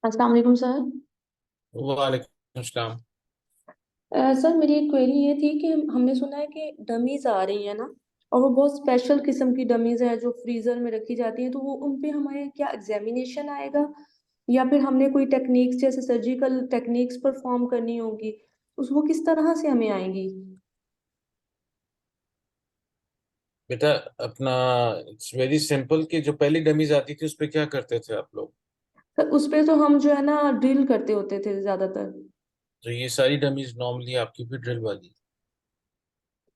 अस्सलाम वालेकुम सर। वालेकुम सलाम। सर मेरी एक क्वेरी ये थी कि हमने सुना है कि डमीज आ रही है ना, और वो बहुत स्पेशल किस्म की डमीज है जो फ्रीजर में रखी जाती है, तो वो उन पे हमारे क्या एग्जामिनेशन आएगा या फिर हमने कोई टेक्निक्स जैसे सर्जिकल टेक्निक्स परफॉर्म करनी होगी, उस वो किस तरह से हमें आएंगी? बेटा, अपना इट्स वेरी सिंपल कि जो पहली डमीज आती थी उस पे क्या करते थे आप लोग। सर उस पे तो हम जो है ना ड्रिल करते होते थे ज्यादातर। तो ये सारी डमीज नॉर्मली आपकी भी ड्रिल वाली।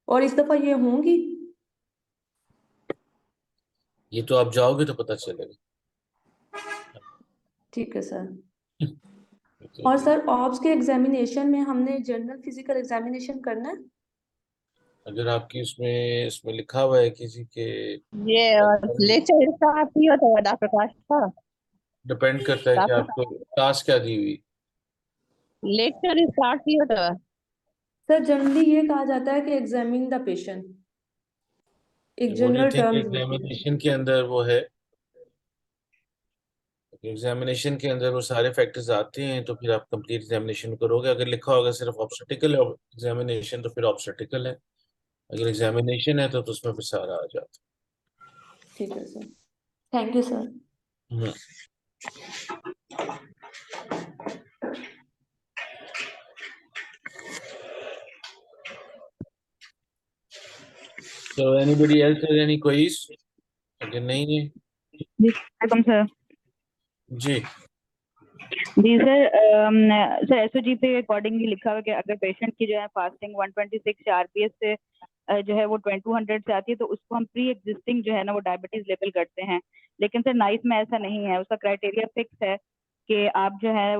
और इस दफा ये होंगी? ये तो आप जाओगे तो पता चलेगा। ठीक है सर। तो और सर ऑब्स के एग्जामिनेशन में हमने जनरल फिजिकल एग्जामिनेशन करना है? अगर आपकी उसमें लिखा हुआ है किसी के, ये लेक्चर स्टार्ट नहीं होता है डॉक्टर काश का। डिपेंड करता है कि डॉक्टर आपको टास्क क्या दी हुई। लेक्चर स्टार्ट नहीं होता है। सर जनरली ये कहा जाता है कि एग्जामिन द पेशेंट, एक what do you general think terms होती है। एग्जामिनेशन के अंदर वो है। एग्जामिनेशन के अंदर वो सारे फैक्टर्स आते हैं तो फिर आप कंप्लीट एग्जामिनेशन करोगे। अगर लिखा होगा सिर्फ ऑब्स्टेटिकल एग्जामिनेशन तो फिर ऑब्स्टेटिकल है। अगर एग्जामिनेशन है तो उसमें फिर सारा आ जाता ठीक है सर। Thank you sir. है। So anybody else has any queries? अगर नहीं है। जी वेलकम सर। जी। जी सर, सर एसओजी पे अकॉर्डिंगली लिखा हुआ है कि अगर पेशेंट की जो है फास्टिंग 126 आरपीएस से जो है वो 200 से आती है तो उसको हम प्री एग्जिस्टिंग जो है ना वो डायबिटीज लेबल करते हैं। लेकिन सर नाइफ में ऐसा नहीं है, उसका क्राइटेरिया फिक्स है कि आप जो है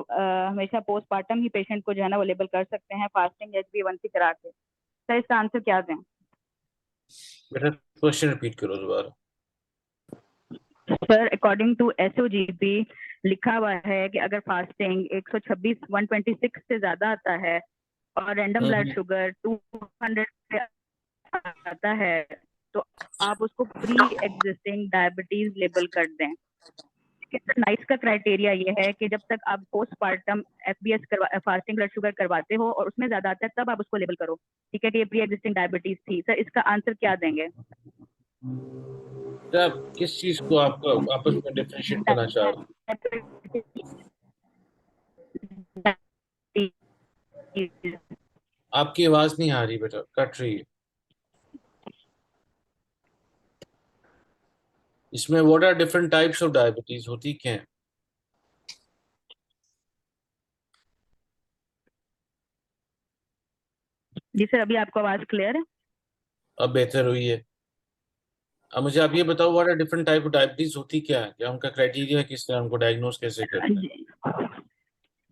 हमेशा पोस्टमार्टम ही पेशेंट को जो है ना वो लेबल कर सकते हैं फास्टिंग HbA1c करा के। सर इसका आंसर क्या दें? बेटा, क्वेश्चन रिपीट करो दोबारा। सर अकॉर्डिंग टू एसओजीपी लिखा हुआ है कि अगर फास्टिंग 126 126 से ज्यादा आता है और रैंडम ब्लड हम्म। शुगर 200 से आता है तो आप उसको प्री एग्जिस्टिंग डायबिटीज लेबल कर दें। नाइस का क्राइटेरिया ये है कि जब तक आप पोस्टमार्टम एफबीएस करवा फास्टिंग ब्लड शुगर करवाते हो और उसमें ज्यादा आता है तब आप उसको लेबल करो। ठीक है कि ये प्री एग्जिस्टिंग डायबिटीज थी। सर इसका आंसर क्या देंगे? बेटा, आप किस चीज को आपका आपस में डिफरेंशिएट करना चाह रहे हो। आपकी आवाज नहीं आ रही बेटा, कट रही है। इसमें what are different types of diabetes होती क्या है। जी सर, अभी आपको आवाज क्लियर है? अब बेहतर हुई है। अब मुझे आप ये बताओ, what are different type of diabetes होती क्या है, क्या उनका क्राइटेरिया किस तरह, उनको डायग्नोज कैसे करते हैं।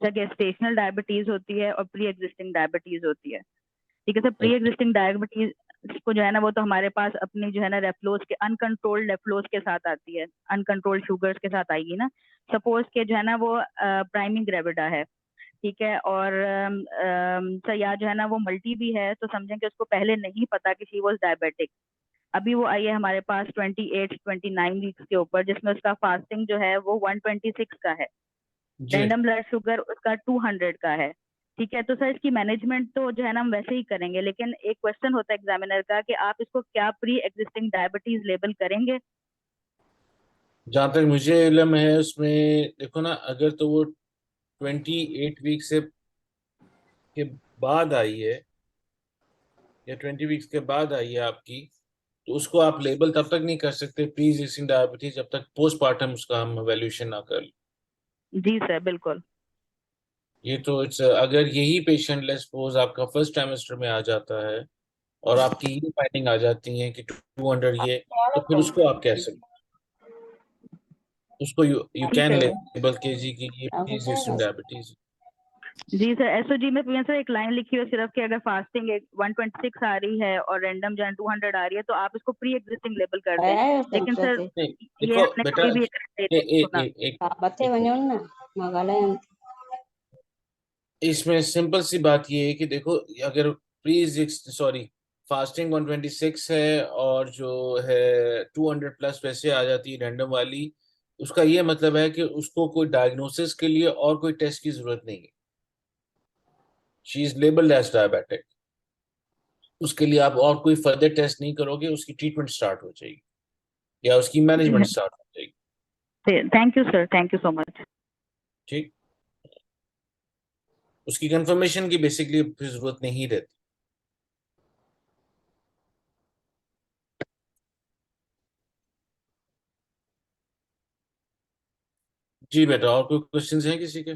सर गेस्टेशनल डायबिटीज होती है और प्री एग्जिस्टिंग डायबिटीज होती है। ठीक है सर, प्री एग्जिस्टिंग डायबिटीज को जो है ना वो तो हमारे पास अपनी जो है ना रेफ्लोज के अनकंट्रोल्ड रेफ्लोज के साथ आती है, अनकंट्रोल्ड शुगर्स के साथ आएगी ना। सपोज के जो है ना वो प्राइमिंग ग्रेविडा है। ठीक है, और सर या जो है ना वो मल्टी भी है तो समझें कि उसको पहले नहीं पता कि शी वॉज डायबिटिक। अभी वो आई है हमारे पास 28 29 वीक्स के ऊपर जिसमें उसका फास्टिंग जो है वो 126 का है। जी। रैंडम ब्लड शुगर उसका 200 का है। ठीक है, तो सर इसकी मैनेजमेंट तो जो है ना हम वैसे ही करेंगे, लेकिन एक क्वेश्चन होता है एग्जामिनर का कि आप इसको क्या प्री एग्जिस्टिंग डायबिटीज लेबल करेंगे? जहां तक मुझे इल्म है उसमें देखो ना, अगर तो वो 28 वीक से के बाद आई है या 20 वीक्स के बाद आई है आपकी, तो उसको आप लेबल तब तक नहीं कर सकते प्री एग्जिस्टिंग डायबिटीज जब तक पोस्टमार्टम उसका हम वैल्यूएशन ना कर लें। जी सर बिल्कुल। ये तो इट्स, अगर यही पेशेंट लेट्स सपोज आपका फर्स्ट ट्राइमेस्टर में आ जाता है और आपकी ये फाइंडिंग आ जाती है कि 200 ये, तो फिर उसको आप कह सकते, उसको यू ठीक कैन है। लेबल के जी की ये प्री एग्जिस्टिंग डायबिटीज। जी सर, एसओजी में सर एक लाइन लिखी हुई है सिर्फ कि अगर फास्टिंग 126 आ रही है और रैंडम जो है 200 आ रही है तो आप इसको प्री एग्जिस्टिंग लेबल कर दें। लेकिन सर नहीं, ये देखो हमने बेटा, कभी भी ए, नहीं ए, सुना। ए, एक इसमें सिंपल सी बात ये है कि देखो, अगर प्री सॉरी फास्टिंग 126 है और जो है 200 प्लस वैसे आ जाती है रैंडम वाली, उसका ये मतलब है कि उसको कोई डायग्नोसिस के लिए और कोई टेस्ट की जरूरत नहीं है। She is labelled as diabetic. उसके लिए आप और कोई फर्दर टेस्ट नहीं करोगे, उसकी ट्रीटमेंट स्टार्ट हो जाएगी या उसकी मैनेजमेंट स्टार्ट हो जाएगी। Thank you sir, thank you so much. ठीक, उसकी कंफर्मेशन की बेसिकली फिर जरूरत नहीं रहती। जी बेटा, और कोई क्वेश्चंस हैं किसी के?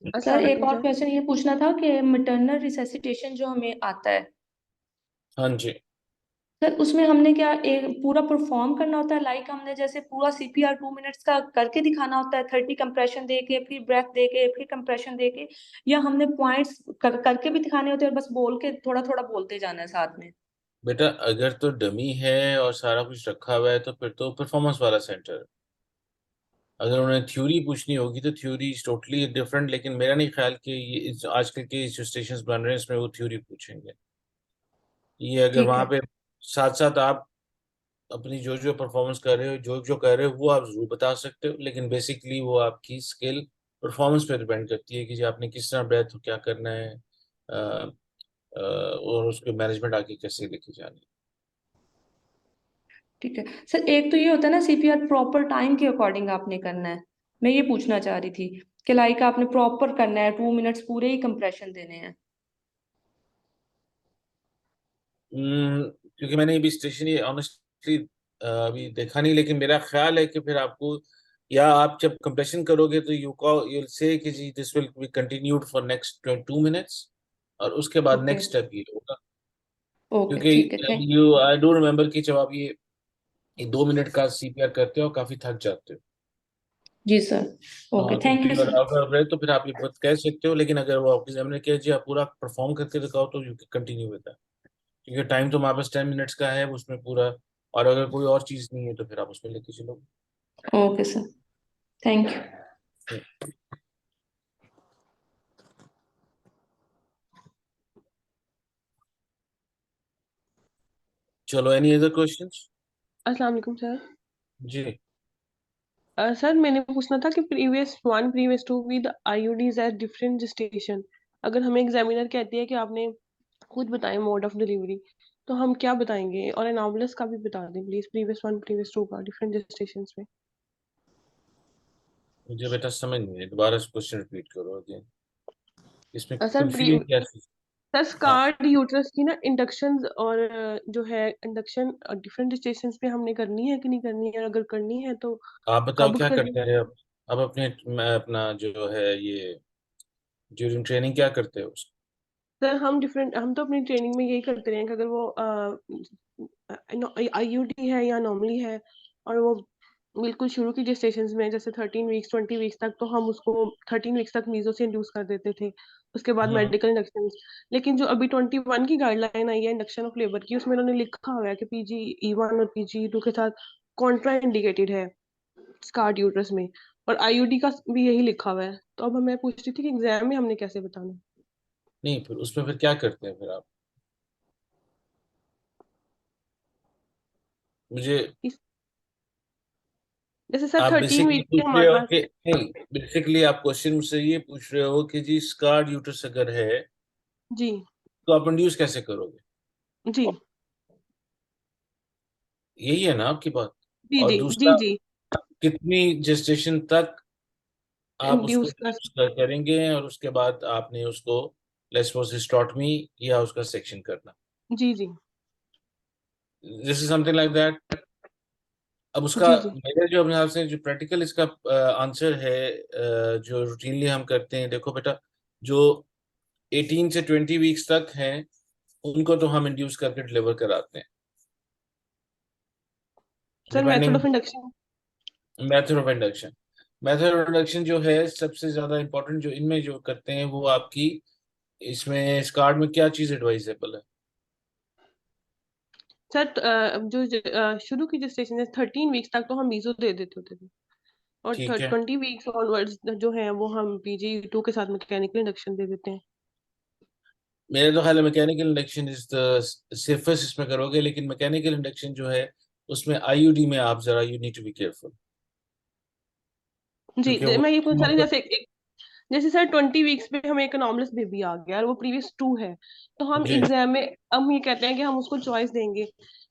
सर एक अस्सलाम और सर। क्वेश्चन ये पूछना था कि मैटरनल रिसेसिटेशन जो हमें आता है हाँ जी। सर, उसमें हमने क्या एक पूरा परफॉर्म करना होता है, लाइक हमने जैसे पूरा सीपीआर 2 मिनट्स का करके दिखाना होता है, 30 कंप्रेशन दे के फिर ब्रेथ दे के फिर कंप्रेशन दे के, या हमने पॉइंट्स करके भी दिखाने होते हैं और बस बोल के थोड़ा थोड़ा बोलते जाना है साथ में? बेटा अगर तो डमी है और सारा कुछ रखा हुआ है तो फिर तो परफॉर्मेंस वाला सेंटर है। अगर उन्हें थ्योरी पूछनी होगी तो थ्योरी इज टोटली डिफरेंट, लेकिन मेरा नहीं ख्याल कि ये आजकल के जो स्टेशन बन रहे हैं इसमें वो थ्योरी पूछेंगे। ये अगर ठीक वहां है। पे साथ साथ आप अपनी जो जो परफॉर्मेंस कर रहे हो, जो जो कर रहे हो वो आप जरूर बता सकते हो, लेकिन बेसिकली वो आपकी स्किल परफॉर्मेंस पे डिपेंड करती है कि जी आपने किस तरह ब्रेथ क्या करना है, और उसके मैनेजमेंट आगे कैसे लेके जानी है। ठीक है सर, एक तो ये होता है ना सीपीआर प्रॉपर टाइम के अकॉर्डिंग आपने करना है, मैं ये पूछना चाह रही थी कि लाइक आपने प्रॉपर करना है, 2 मिनट्स पूरे ही कंप्रेशन देने हैं। क्योंकि मैंने अभी स्टेशन ये ऑनेस्टली अभी देखा नहीं, लेकिन मेरा ख्याल है कि फिर आपको, या आप जब कंप्रेशन करोगे तो यू से कि जी this will be continued for next 2 minutes, और उसके बाद ओके। नेक्स्ट स्टेप ये होगा। ओके क्योंकि ठीक है, thank you I do remember कि जब आप ये 2 मिनट का सीपीआर करते हो काफी थक जाते हो। जी सर। ओके, हाँ, तो थैंक यू फिर सर। अगर तो फिर आप ये बात कह सकते हो, लेकिन अगर वो आपके एग्जामिनर कहे जी आप पूरा परफॉर्म करके दिखाओ तो यू कंटिन्यू विद दैट, क्योंकि टाइम तो हमारे पास 10 मिनट्स का है उसमें पूरा। और अगर कोई और चीज नहीं है तो फिर आप उसमें लेके चलो। Okay sir, thank you. चलो, एनी अदर क्वेश्चंस? अस्सलाम वालेकुम सर। जी। सर मैंने पूछना था कि previous to with IUDs at different gestation, अगर हमें एग्जामिनर कहती है कि आपने खुद बताएं मोड ऑफ डिलीवरी, तो हम क्या बताएंगे? और एनाबुलस का भी बता दें प्लीज, प्रीवियस 1 प्रीवियस 2 का डिफरेंट gestation में। मुझे बेटा समझ नहीं है, दोबारा क्वेश्चन रिपीट करो अगेन। इसमें सर कंफ्यूजन क्या चीज? सर हाँ, स्कार्ड यूट्रस की ना इंडक्शन, और जो है इंडक्शन डिफरेंट gestation पे हमने करनी है कि नहीं करनी है, अगर करनी है तो आप बताओ कब क्या करनी करते हैं अब अपने मैं अपना जो है ये ड्यूरिंग ट्रेनिंग क्या करते हो उसको? सर हम तो अपनी ट्रेनिंग में यही करते रहे हैं कि अगर वो आईयूडी है या नॉर्मली है, और वो बिल्कुल शुरू की जेस्टेशंस में जैसे 13 वीक्स 20 वीक्स तक, तो हम उसको 13 वीक्स तक मीजो से इंड्यूस कर देते थे, उसके बाद हाँ। Medical induction. लेकिन जो अभी 21 की गाइडलाइन आई है इंडक्शन ऑफ लेबर की, उसमें उन्होंने लिखा हुआ है कि PGE1 और PGE2 के साथ कॉन्ट्रा इंडिकेटेड है स्कार्ड यूट्रस में, और आईयूडी का भी यही लिखा हुआ है। तो अब मैं पूछ रही थी कि एग्जाम में हमने कैसे बताना। नहीं, फिर उसमें फिर क्या करते हैं फिर आप? मुझे, इस जैसे सर आप 13 वीक बेसिकली के पूछ रहे हमारे हो पास। कि नहीं, बेसिकली आप क्वेश्चन मुझसे ये पूछ रहे हो कि जी स्कार्ड यूट्रस अगर है जी तो आप इंड्यूस कैसे करोगे? जी यही है ना आपकी बात? जी और जी जी दूसरा, जी कितनी जेस्टेशन तक आप उसको इंड्यूस कर। करेंगे और उसके बाद आपने उसको लेट्स सपोज हिस्टोटमी या उसका सेक्शन करना, जी जी this is something like that. अब उसका जी जी मेरे जो अपने हिसाब से जो प्रैक्टिकल इसका आंसर है, जो रूटीनली हम करते हैं, देखो बेटा, जो 18 से 20 वीक्स तक हैं उनको तो हम इंड्यूस करके डिलीवर कराते हैं, sir method depending of induction. Method of induction. Method of induction जो है सबसे ज्यादा इंपॉर्टेंट जो इनमें जो करते हैं वो आपकी, इसमें इस कार्ड में क्या चीज एडवाइजेबल है? सर शुरू की जो स्टेशन है 13 वीक्स तक तो हम मीजो दे देते होते थे, और ठीक है। 20 वीक्स ऑनवर्ड्स जो है वो हम PGE2 के साथ मैकेनिकल इंडक्शन दे देते हैं। मेरे तो ख्याल है mechanical induction is the safest इसमें करोगे, लेकिन मैकेनिकल इंडक्शन जो है उसमें आईयूडी में आप जरा you need to be careful, जी क्योंकि वो मैं ये पूछ रही जैसे जैसे सर 20 वीक्स पे हमें एक अनॉमलस बेबी आ गया और वो प्रीवियस 2 है, तो हम जी एग्जाम में हम ये कहते हैं कि हम उसको चॉइस देंगे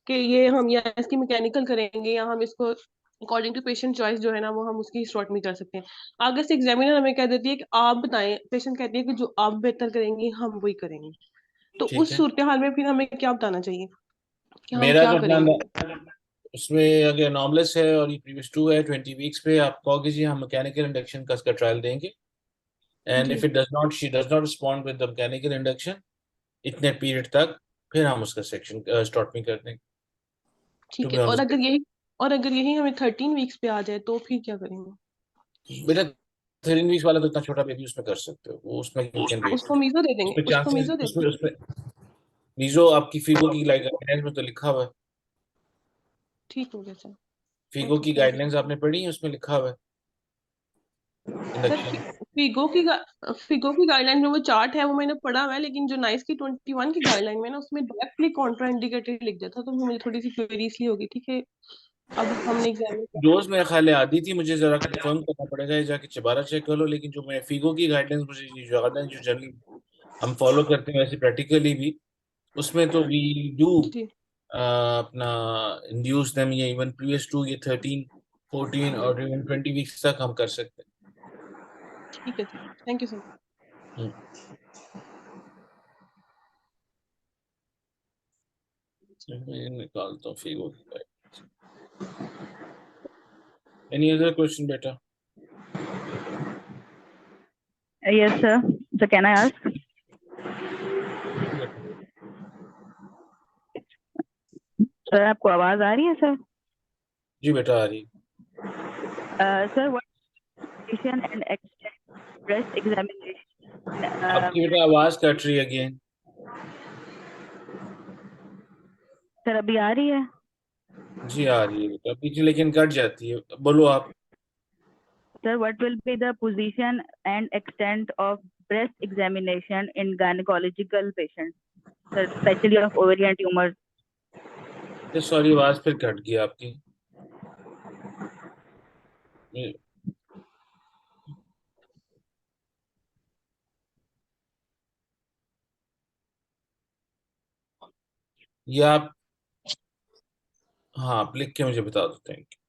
कि ये हम या इसकी मैकेनिकल करेंगे या हम इसको अकॉर्डिंग टू पेशेंट चॉइस जो है ना वो हम उसकी हिस्टोटमी कर सकते हैं। आगे से एग्जामिनर हमें कह देती है कि आप बताएं, पेशेंट कहती है कि जो आप बेहतर करेंगी हम वही करेंगे, तो ठीक उस है। सूरत हाल में फिर हमें क्या बताना चाहिए कि हम मेरा क्या तो करेंगे? उसमें अगर नॉर्मलस है और ये प्रीवियस 2 है 20 वीक्स पे, आप कहोगे जी हम मैकेनिकल इंडक्शन का इसका ट्रायल देंगे, एंड जी if it does not she does not respond with the mechanical induction इतने पीरियड तक, फिर हम उसका सेक्शन स्टॉटमी कर देंगे। टू ठीक बी है। और ऑनेस्ट अगर यही हमें 13 वीक्स पे आ जाए तो फिर क्या करेंगे? बेटा, 13 वीक्स वाला तो इतना छोटा बेबी उसमें कर सकते हो, वो उसमें यू कैन वेट, उसको मीजो दे देंगे, उसमें उसको चांसेस, मीजो दे उसमें देंगे। उसमें मीजो आपकी फीगो की गाइडलाइंस में तो लिखा हुआ है। ठीक हो गया सर। फीगो ओके की थैंक यू। गाइडलाइंस आपने पढ़ी है, उसमें लिखा हुआ है सर इंडक्शन। फिगो की गाइडलाइन में वो चार्ट है वो मैंने पढ़ा हुआ है, लेकिन जो नाइस की 21 की गाइडलाइन में ना उसमें डायरेक्टली कॉन्ट्रा इंडिकेटेड लिख दिया था, तो मुझे थोड़ी सी क्वेरी इसलिए होगी। ठीक है, अब हमने एग्जाम में डोज मेरे ख्याल है आधी थी, मुझे जरा कंफर्म करना पड़ेगा, ये जाके दोबारा चेक कर लो, लेकिन जो मैं फीगो की गाइडलाइंस, मुझे ये जो गाइडलाइंस जो जनरली हम फॉलो करते हैं वैसे प्रैक्टिकली भी, उसमें तो वी डू जी अपना इंड्यूस देम, ये इवन प्रीवियस टू ये 13 14 और इवन 20 वीक्स तक हम कर सकते ठीक है सर, थैंक यू सर। हैं। मैं निकालता हूँ फीगो की गाइडलाइंस। एनी अदर क्वेश्चन बेटा? Yes, sir. So can I ask? Sir, आपको आवाज आ रही है सर? जी बेटा आ रही। Sir, what position and extent breast examination? आपकी बेटा आवाज कट रही है अगेन। सर अभी आ रही है? जी आ रही है बेटा बीच में, लेकिन कट जाती है, बोलो आप। Sir, what will be the position and extent of breast examination in gynecological patients, sir, especially of ovarian tumors? Sorry आवाज फिर कट गई आपकी। ये आप, हाँ आप लिख के मुझे बता दो, thank you.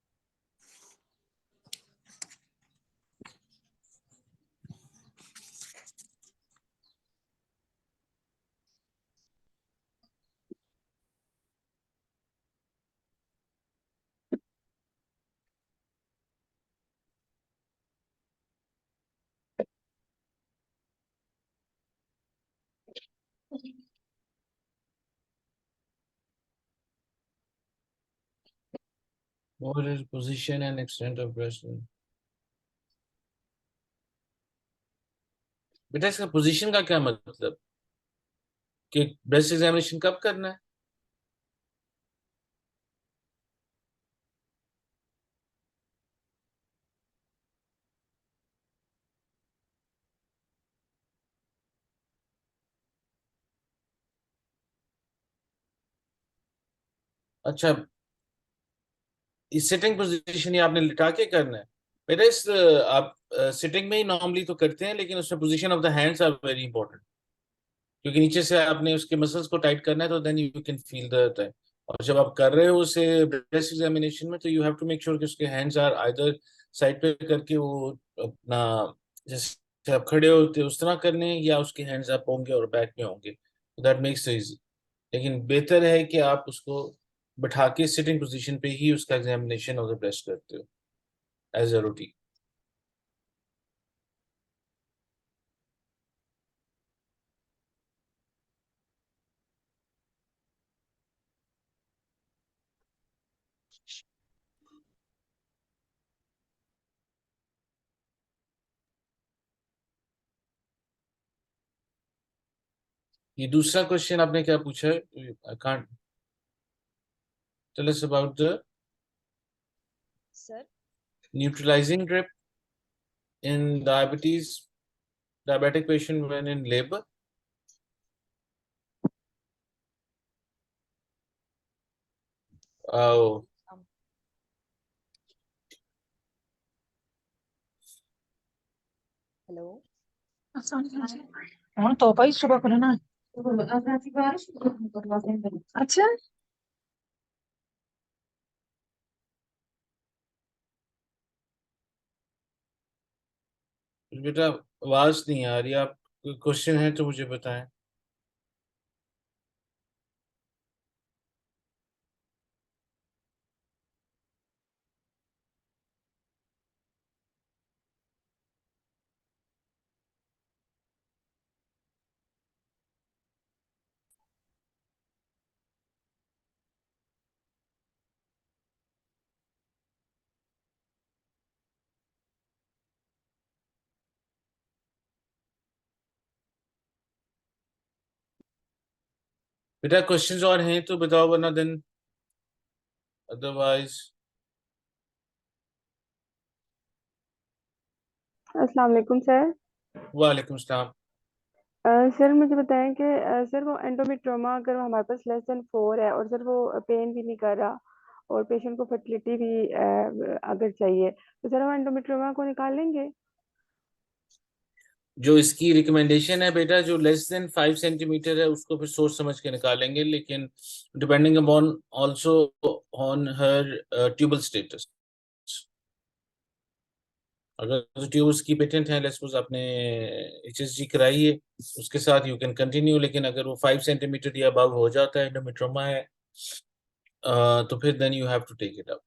What is position and extent of breast? बेटा इसका पोजीशन का क्या मतलब, कि ब्रेस्ट एग्जामिनेशन कब करना है? अच्छा, इस सिटिंग पोजीशन ये आपने लिटा के करना है बेटा? इस आप सिटिंग में ही नॉर्मली तो करते हैं, लेकिन उसमें position of the hands are very important, क्योंकि नीचे से आपने उसके मसल्स को टाइट करना है, तो then you can feel the time. और जब आप कर रहे हो उसे ब्रेस्ट एग्जामिनेशन में, तो you have to make sure कि उसके हैंड्स आर आइदर साइड पे करके वो अपना, जैसे आप खड़े होते उस तरह करने हैं, या उसके हैंड्स अप होंगे और बैक में होंगे, तो दैट मेक्स इट इजी। लेकिन बेहतर है कि आप उसको बैठा के सिटिंग पोजीशन पे ही उसका एग्जामिनेशन ऑफ द ब्रेस्ट करते हो एज अ रूटीन। ये दूसरा क्वेश्चन आपने क्या पूछा है? I can't tell us about the Sir, neutralising drip in diabetic patient when in labor. Oh, hello. ਹੁਣ ਤੋਪਾ ਹੀ ਸੁਬह को ना। अच्छा बेटा आवाज नहीं आ रही, आप कोई क्वेश्चन है तो मुझे बताएं। बेटा क्वेश्चंस और हैं तो बताओ, वरना देन अदरवाइज। अस्सलाम वालेकुम सर। वालेकुम सलाम। सर मुझे बताएं कि सर वो एंडोमेट्रोमा अगर वो हमारे पास लेस देन 4 है और सर वो पेन भी नहीं कर रहा और पेशेंट को फर्टिलिटी भी अगर चाहिए तो सर हम एंडोमेट्रोमा को निकाल लेंगे? जो इसकी रिकमेंडेशन है बेटा, जो लेस देन 5 सेंटीमीटर है उसको फिर सोच समझ के निकालेंगे, लेकिन depending upon also on her tubal status. अगर तो ट्यूब्स की पेटेंट है, लेट्स सपोज आपने HSG कराई है, उसके साथ यू कैन कंटिन्यू, लेकिन अगर वो 5 सेंटीमीटर या अबव हो जाता है, एंडोमेट्रोमा है, तो फिर then you have to take it out.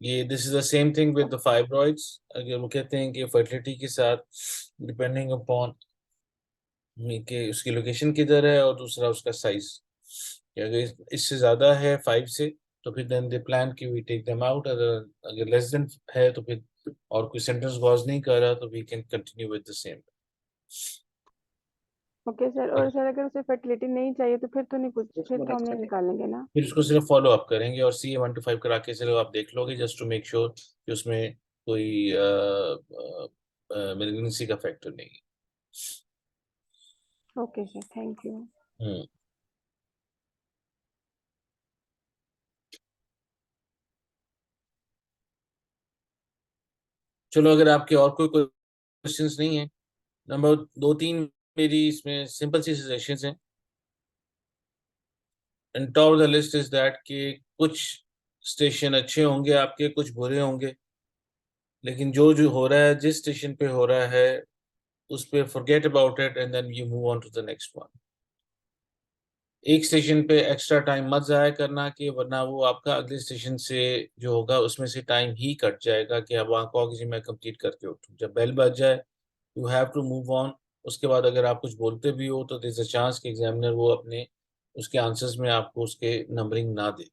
ये this is the same thing with the fibroids. अगर वो कहते हैं कि फर्टिलिटी के साथ डिपेंडिंग अपॉन कि उसकी लोकेशन किधर है और दूसरा उसका साइज, अगर इससे ज्यादा है 5 से तो फिर देन दे प्लान कि वी टेक देम आउट। अगर लेस देन है तो फिर और कोई सेंटेंस कॉज नहीं कर रहा तो we can continue with the same. Okay sir. और सर अगर उसे फर्टिलिटी नहीं चाहिए तो फिर तो नहीं कुछ, फिर तो हम नहीं निकालेंगे ना? फिर उसको सिर्फ फॉलो अप करेंगे और CA 1 to 5 करा के सिर्फ आप देख लोगे, जस्ट टू मेक श्योर कि उसमें कोई मेलिग्नेंसी का फैक्टर नहीं है। Okay sir, thank you. Hmm. चलो, अगर आपके और कोई क्वेश्चंस नहीं है, नंबर 2-3 मेरी इसमें सिंपल सी सजेशंस हैं। And top the list is that कि कुछ स्टेशन अच्छे होंगे आपके, कुछ बुरे होंगे, लेकिन जो जो हो रहा है, जिस स्टेशन पे हो रहा है उस पे forget about it and then you move on to the next one. एक स्टेशन पे एक्स्ट्रा टाइम मत ज़ाया करना, कि वरना वो आपका अगले स्टेशन से जो होगा उसमें से टाइम ही कट जाएगा कि अब वहाँ कहोगे जी मैं कंप्लीट करके उठूँ। जब बेल बज जाए you have to move on. उसके बाद अगर आप कुछ बोलते भी हो तो देयर इज अ चांस कि एग्जामिनर वो अपने उसके आंसर्स में आपको उसके नंबरिंग ना दे।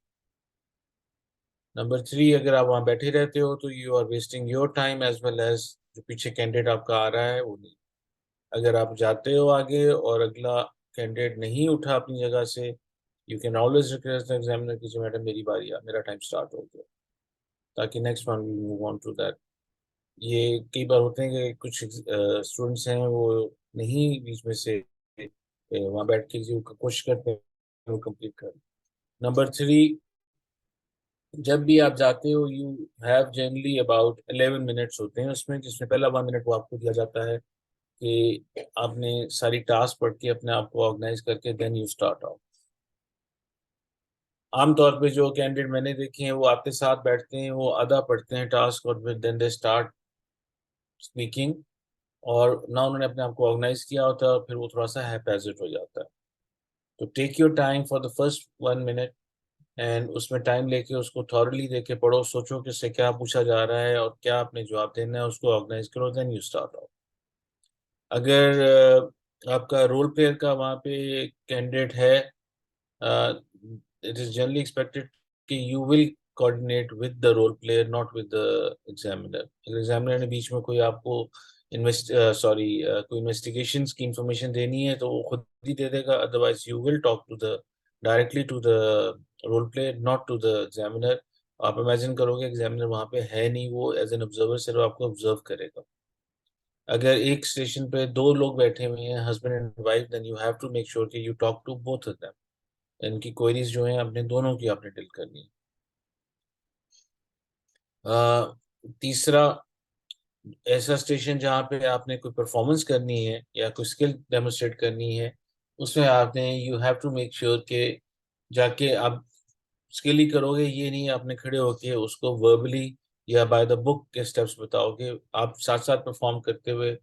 नंबर 3, अगर आप वहाँ बैठे रहते हो तो you are wasting your time as well as जो पीछे कैंडिडेट आपका आ रहा है वो नहीं। अगर आप जाते हो आगे और अगला कैंडिडेट नहीं उठा अपनी जगह से, you can always request the examiner कि जी मैडम मेरी बारी है, मेरा टाइम स्टार्ट हो गया, ताकि next one we move on to that. ये कई बार होते हैं कि कुछ स्टूडेंट्स हैं वो नहीं बीच में से वहाँ बैठ के जो कोशिश करते हैं वो कंप्लीट कर। नंबर 3, जब भी आप जाते हो you have generally about 11 minutes होते हैं उसमें, जिसमें पहला 1 मिनट वो आपको दिया जाता है कि आपने सारी टास्क पढ़ के अपने आप को ऑर्गेनाइज करके देन यू स्टार्ट आउट। आमतौर पे जो कैंडिडेट मैंने देखे हैं वो आपके साथ बैठते हैं, वो आधा पढ़ते हैं टास्क और फिर देन दे स्टार्ट स्पीकिंग, और ना उन्होंने अपने आप को ऑर्गेनाइज किया होता है और फिर वो थोड़ा सा हैप्पैजिट हो जाता है। तो take your time for the first 1 minute and उसमें टाइम लेके उसको थॉरली देके पढ़ो, सोचो कि इससे क्या पूछा जा रहा है और क्या आपने जवाब देना है, उसको ऑर्गेनाइज करो, देन यू स्टार्ट आउट। अगर आपका रोल प्लेयर का वहाँ पे कैंडिडेट है, इट इज जनरली एक्सपेक्टेड कि you will coordinate with the role player not with the examiner. अगर एग्जामिनर ने बीच में कोई आपको कोई इन्वेस्टिगेशंस की इंफॉर्मेशन देनी है तो वो खुद ही दे देगा, otherwise you will talk to the directly to the role player not to the examiner. आप इमेजिन करोगे एग्जामिनर वहाँ पे है नहीं, वो एज एन ऑब्जर्वर सिर्फ आपको ऑब्जर्व करेगा। अगर एक स्टेशन पे 2 लोग बैठे हुए हैं, husband and wife, then you have to make sure कि you talk to both of them. इनकी क्वेरीज जो हैं अपने दोनों की आपने डील करनी है। तीसरा, ऐसा स्टेशन जहाँ पे आपने कोई परफॉर्मेंस करनी है या कोई स्किल डेमोन्स्ट्रेट करनी है, उसमें आपने you have to make sure के जाके आप स्किल ही करोगे, ये नहीं आपने खड़े होके उसको वर्बली या बाय द बुक के स्टेप्स बताओगे। आप साथ साथ परफॉर्म करते हुए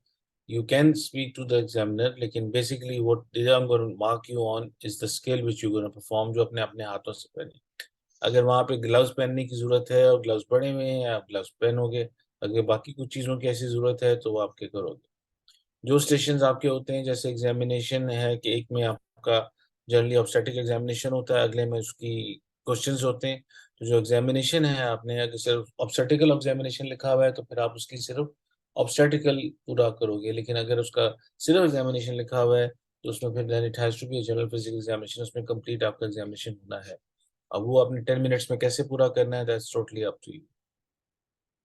you can speak to the examiner, लेकिन basically what I am going to mark you on is the skill which you going to perform, जो अपने अपने हाथों से पहने। अगर वहां पे ग्लव्स पहनने की जरूरत है और ग्लव्स पड़े हुए हैं, आप ग्लव्स पहनोगे। अगर बाकी कुछ चीज़ों की ऐसी ज़रूरत है तो वो आपके करोगे। जो स्टेशंस आपके होते हैं, जैसे एग्जामिनेशन है कि एक में आपका जनरली ऑब्स्टेट्रिक एग्जामिनेशन होता है, अगले में उसकी क्वेश्चंस होते हैं। तो जो एग्जामिनेशन है, आपने अगर सिर्फ ऑब्स्टेट्रिकल एग्जामिनेशन लिखा हुआ है तो फिर आप उसकी सिर्फ ऑब्स्टेट्रिकल पूरा करोगे, लेकिन अगर उसका सिर्फ एग्जामिनेशन लिखा हुआ है तो उसमें फिर then it has to be general physical examination, उसमें कंप्लीट आपका एग्जामिनेशन होना है। अब वो अपने 10 मिनट्स में कैसे पूरा करना है, that's totally up to you.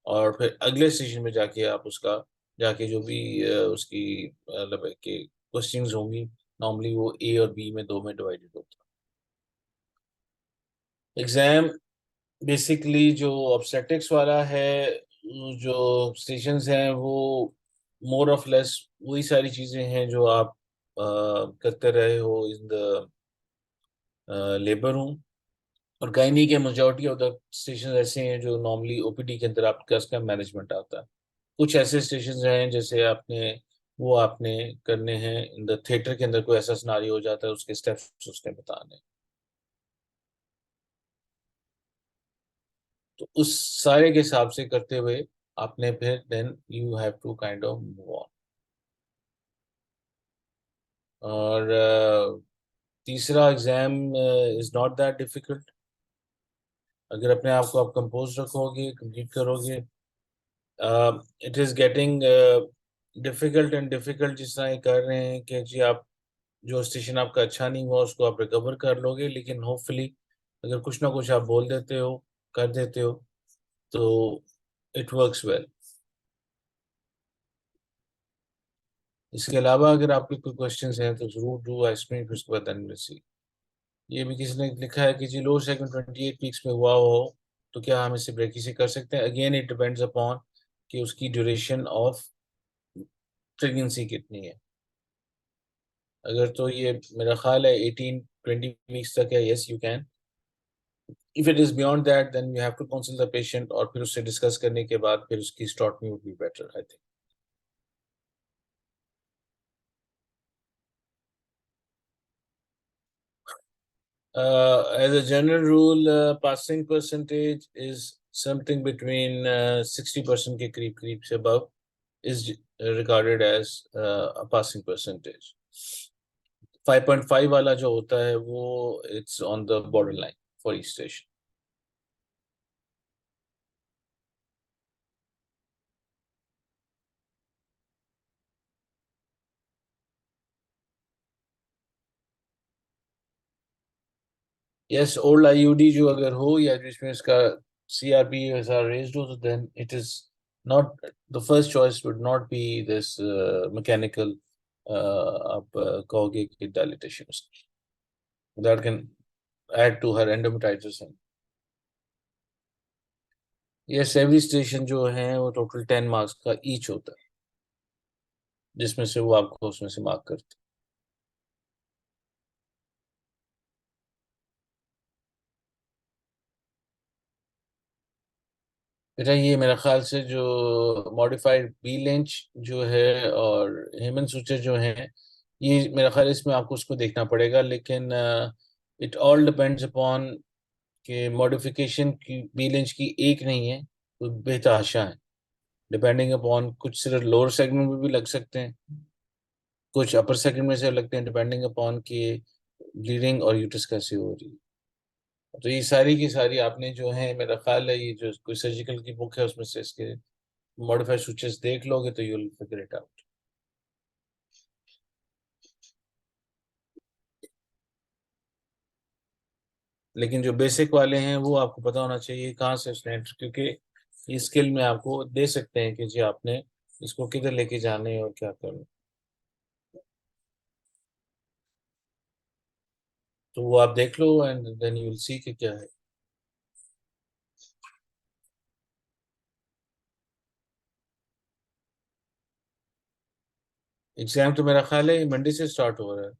और फिर अगले स्टेशन में जाके आप उसका जाके जो भी उसकी मतलब है कि क्वेश्चंस होंगी, नॉर्मली वो ए और बी में, दो में डिवाइडेड होता है एग्जाम। बेसिकली जो ऑब्स्टेटिक्स वाला है, जो स्टेशंस हैं वो मोर ऑफ लेस वही सारी चीजें हैं जो आप करते रहे हो इन द लेबर रूम। और गायनी के मेजोरिटी ऑफ द स्टेशन ऐसे हैं जो नॉर्मली ओपीडी के अंदर आपका उसका मैनेजमेंट आता है। कुछ ऐसे स्टेशन हैं जैसे आपने करने हैं इन द थिएटर के अंदर, कोई ऐसा सिनारियो हो जाता है, उसके स्टेप्स उसने बताने। तो उस सारे के हिसाब से करते हुए आपने फिर then you have to kind of move on. और तीसरा exam is not that difficult. अगर अपने आप को आप कंपोज रखोगे, कंप्लीट करोगे। It is getting difficult and difficult जिस तरह ये कर रहे हैं कि जी आप जो स्टेशन आपका अच्छा नहीं हुआ उसको आप रिकवर कर लोगे, लेकिन होपफुली अगर कुछ ना कुछ आप बोल देते हो, कर देते हो, तो इट वर्क्स वेल। इसके अलावा अगर आपके कोई क्वेश्चंस हैं तो जरूर डू आस्क मी, फिर उसके बाद देन सी। ये भी किसी ने लिखा है कि जी लोअर सेगमेंट 28 वीक्स में हुआ हो तो क्या हम इसे ब्रेकी से कर सकते हैं? अगेन इट डिपेंड्स अपॉन कि उसकी ड्यूरेशन ऑफ प्रेगनेंसी कितनी है। अगर तो ये मेरा ख्याल है 18-20 वीक्स तक है, yes you can. If it is beyond that then you have to counsel the patient, और फिर उससे डिस्कस करने के बाद फिर उसकी स्टॉटमी would be better I think. As a general rule, passing percentage is something between 60% के करीब करीब से above is regarded as a passing percentage. 5.5 वाला जो होता है वो it's on the borderline for each station. Yes, old IUD जो अगर हो या जिसमें इसका CRP ऐसा raised हो, तो then it is not the first choice would not be this mechanical आप कहोगे कि dilatation that can add to her endometritis. Yes, every station जो है वो टोटल 10 मार्क्स का ईच होता है, जिसमें से वो आपको उसमें से मार्क करते हैं। बेटा ये मेरा ख्याल से जो मॉडिफाइड बी लेंच जो है और हेमन सूचर जो हैं, ये मेरा ख्याल इसमें आपको उसको देखना पड़ेगा, लेकिन इट ऑल डिपेंड्स अपॉन कि मॉडिफिकेशन की बी लेंच की एक नहीं है, तो बेतहाशा है। डिपेंडिंग अपॉन कुछ सिर्फ लोअर सेगमेंट में भी लग सकते हैं, कुछ अपर सेगमेंट में से लगते हैं, डिपेंडिंग अपॉन कि ब्लीडिंग और यूट्रस कैसे हो रही है। तो ये सारी की सारी आपने जो है, मेरा ख्याल है ये जो कोई सर्जिकल की बुक है उसमें से इसके मॉडिफाइड सूचर्स देख लोगे तो you will figure it out. लेकिन जो बेसिक वाले हैं वो आपको पता होना चाहिए कहाँ से उसने, क्योंकि ये स्किल में आपको दे सकते हैं कि जी आपने इसको किधर लेके जाने और क्या करना। तो वो आप देख लो and then you will see कि क्या है। एग्जाम तो मेरा ख्याल है मंडे से स्टार्ट हो रहा है।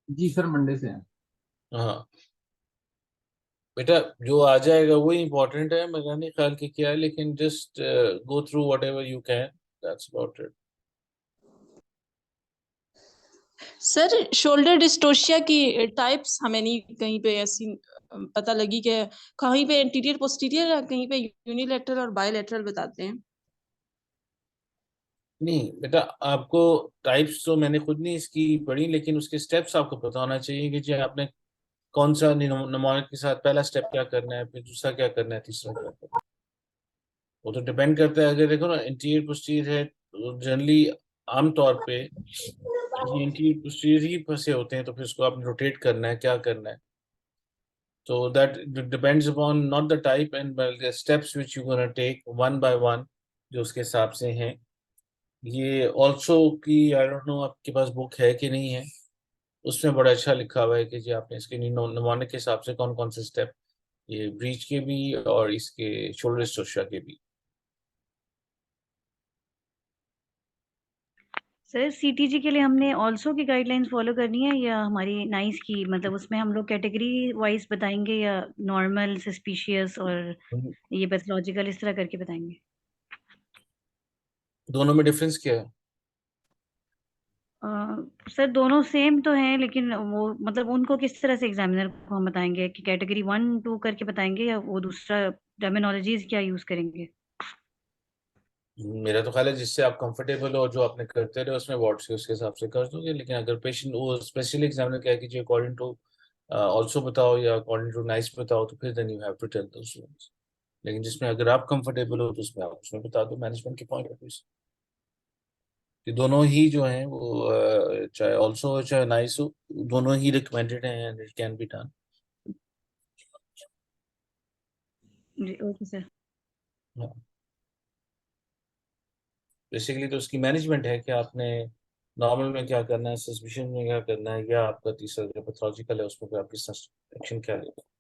जी सर, मंडे से है। हाँ बेटा, जो आ जाएगा वही इम्पोर्टेंट है, मेरा नहीं ख्याल कि क्या है, लेकिन just go through what ever you can, that's about it. Sir shoulder dystocia की टाइप्स हमें नहीं कहीं पे ऐसी पता लगी कि कहीं पे एंटीरियर पोस्टीरियर कहीं पे यूनिलेटरल और बायलेटरल बताते हैं। नहीं बेटा, आपको टाइप्स तो मैंने खुद नहीं इसकी पढ़ी, लेकिन उसके स्टेप्स आपको पता होना चाहिए कि जी आपने कौन सा निमोनिक के साथ पहला स्टेप क्या करना है, फिर दूसरा क्या करना है, तीसरा क्या करना है। वो तो डिपेंड करता है। अगर देखो ना इंटीरियर पोस्टीरियर है तो जनरली आमतौर पे ये इंटीरियर पोस्टीरियर ही फंसे होते हैं, तो फिर उसको आपने रोटेट करना है, क्या करना है। तो that depends upon not the type and the steps which you gonna take one by one, जो उसके हिसाब से हैं। ये ऑल्सो कि आई डोंट नो आपके पास बुक है कि नहीं है, उसमें बड़ा अच्छा लिखा हुआ है कि जी आपने इसके निमोनिक के हिसाब से कौन कौन से स्टेप, ये ब्रीच के भी और इसके शोल्डर स्टोशिया के भी। सर सीटीजी के लिए हमने ऑल्सो की गाइडलाइंस फॉलो करनी है या हमारी नाइस की, मतलब उसमें हम लोग कैटेगरी वाइज बताएंगे या नॉर्मल, सस्पिशियस और ये पैथोलॉजिकल इस तरह करके बताएंगे? दोनों में डिफरेंस क्या है? सर दोनों सेम तो हैं, लेकिन वो मतलब उनको किस तरह से एग्जामिनर को हम बताएंगे कि कैटेगरी 1 2 करके बताएंगे या वो दूसरा टर्मिनोलॉजीज क्या यूज करेंगे? मेरा तो ख्याल है जिससे आप कंफर्टेबल हो, जो आपने करते रहे उसमें वार्ड से उसके हिसाब से कर दोगे। लेकिन अगर पेशेंट वो स्पेशली एग्जामिनर क्या है कि जी अकॉर्डिंग टू ऑल्सो बताओ या अकॉर्डिंग टू नाइस बताओ, तो फिर then you have to tell those ones. लेकिन जिसमें अगर आप कंफर्टेबल हो तो उसमें आप उसमें बता दो, मैनेजमेंट के पॉइंट ऑफ व्यू से। कि दोनों ही जो हैं वो चाहे ऑल्सो हो चाहे नाइस हो, दोनों ही रिकमेंडेड हैं and it can be done. जी ओके सर। बेसिकली तो उसकी मैनेजमेंट है कि आपने नॉर्मल में क्या करना है, सस्पिशन में क्या करना है, या आपका तीसरा जो पैथोलॉजिकल है उसमें फिर आप किस एक्शन क्या लेते हैं।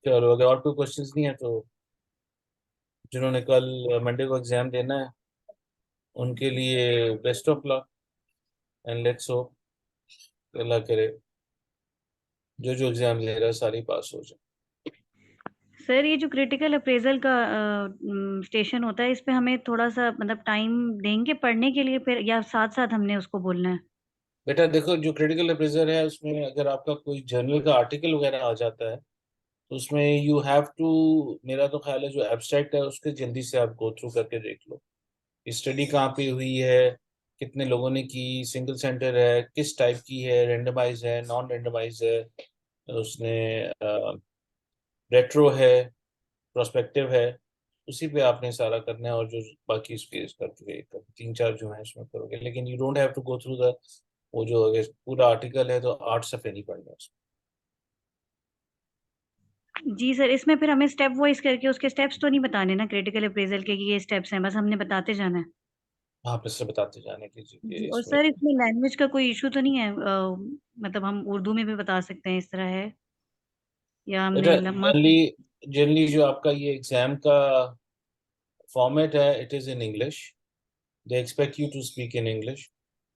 चलो, अगर और कोई क्वेश्चंस नहीं है तो जिन्होंने कल मंडे को एग्जाम देना है उनके लिए best of luck and let's hope Allah करे जो जो एग्जाम ले रहा है सारी पास हो जाए। सर ये जो क्रिटिकल अप्रेजल का स्टेशन होता है, इस पे हमें थोड़ा सा मतलब टाइम देंगे पढ़ने के लिए फिर, या साथ साथ हमने उसको बोलना है? बेटा देखो, जो क्रिटिकल अप्रेजर है उसमें अगर आपका कोई जर्नल का आर्टिकल वगैरह आ जाता है तो उसमें यू हैव टू, मेरा तो ख्याल है जो एब्स्ट्रैक्ट है उसके जल्दी से आप गो थ्रू करके देख लो। स्टडी कहाँ पे हुई है, कितने लोगों ने की, सिंगल सेंटर है, किस टाइप की है, रेंडमाइज है, नॉन रेंडमाइज है, उसने रेट्रो है, प्रोस्पेक्टिव है, उसी पे आपने सारा करना है। और जो बाकी इसके करके तीन चार जो है इसमें करोगे, लेकिन you don't have to go through the, वो जो अगर पूरा आर्टिकल है तो 8 सफ़े नहीं पढ़ने उसमें। जी सर, इसमें फिर हमें स्टेप वाइज करके उसके स्टेप्स तो नहीं बताने ना क्रिटिकल अप्रेजल के कि ये स्टेप्स हैं, बस हमने बताते जाना है? हाँ, फिर से बताते जाने की जी कि जी, और इसमें। सर इसमें लैंग्वेज का कोई इशू तो नहीं है? मतलब हम उर्दू में भी बता सकते हैं, इस तरह है या बेटा हमने लम्मा? जनरली जो आपका ये एग्जाम का फॉर्मेट है it is in English, they expect you to speak in English.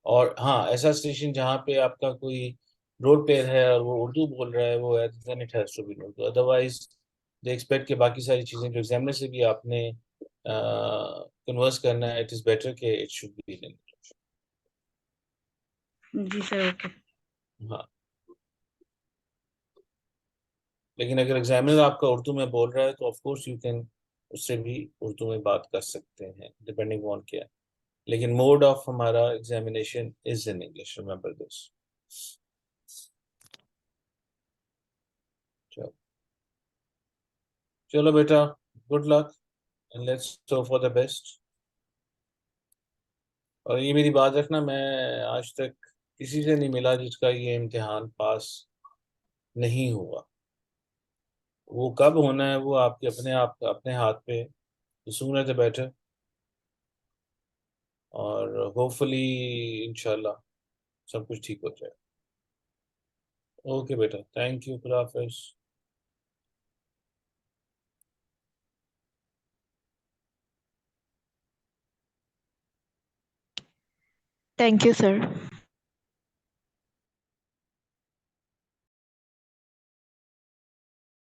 और हाँ, ऐसा स्टेशन जहाँ पे आपका कोई रोल प्लेयर है और वो उर्दू बोल रहा है वो है, then it has to be Urdu. Otherwise they expect कि बाकी सारी चीज़ें जो एग्जामिनर से भी आपने कन्वर्स करना है, इट इज़ बेटर कि it should be in English. जी सर ओके। हाँ, लेकिन अगर एग्जामिनर आपका उर्दू में बोल रहा है तो ऑफ कोर्स यू कैन उससे भी उर्दू में बात कर सकते हैं, डिपेंडिंग ऑन क्या है। लेकिन मोड ऑफ हमारा examination is in English, remember this. चलो चलो बेटा, good luck and let's hope for the best. और ये मेरी बात रखना, मैं आज तक किसी से नहीं मिला जिसका ये इम्तिहान पास नहीं हुआ। वो कब होना है वो आपके आप अपने हाथ पे, the sooner the better। और होपफुली इंशाल्लाह सब कुछ ठीक हो जाए। ओके बेटा, थैंक यू, खुदा हाफिज। Thank you sir.